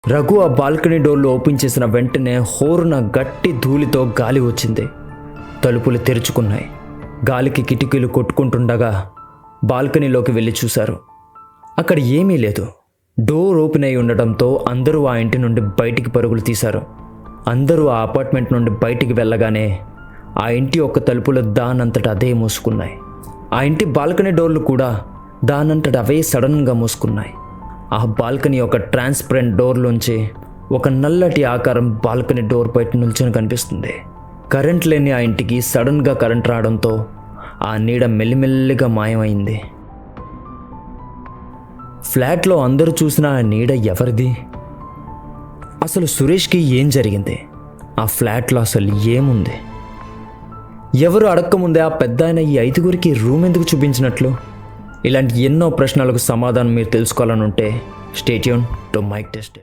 రఘు ఆ బాల్కనీ డోర్లు ఓపెన్ చేసిన వెంటనే హోరున గట్టి ధూళితో గాలి వచ్చింది. తలుపులు తెరుచుకున్నాయి. గాలికి కిటికీలు కొట్టుకుంటుండగా బాల్కనీలోకి వెళ్ళి చూశారు. అక్కడ ఏమీ లేదు. డోర్ ఓపెన్ అయి ఉండడంతో అందరూ ఆ ఇంటి నుండి బయటికి పరుగులు తీశారు. అందరూ ఆ అపార్ట్మెంట్ నుండి బయటికి వెళ్ళగానే ఆ ఇంటి యొక్క తలుపులు దానంతట అదే మూసుకున్నాయి. ఆ ఇంటి బాల్కనీ డోర్లు కూడా దానంతట అవే సడన్గా మూసుకున్నాయి. ఆ బాల్కనీ యొక్క ట్రాన్స్పరెంట్ డోర్లోంచి ఒక నల్లటి ఆకారం బాల్కనీ డోర్ బయట నిల్చొని కనిపిస్తుంది. కరెంట్ లేని ఆ ఇంటికి సడన్గా కరెంట్ రావడంతో ఆ నీడ మెల్లిమెల్లిగా మాయమైంది. ఫ్లాట్లో అందరూ చూసిన ఆ నీడ ఎవరిది? అసలు సురేష్కి ఏం జరిగింది? ఆ ఫ్లాట్లో అసలు ఏముంది? ఎవరు అడక్కముందే ఆ పెద్దాయన ఈ 5గురికి రూమ్ ఎందుకు చూపించినట్లు? ఇలాంటి ఎన్నో ప్రశ్నలకు సమాధానం మీరు తెలుసుకోవాలనుంటే stay tune to mic test.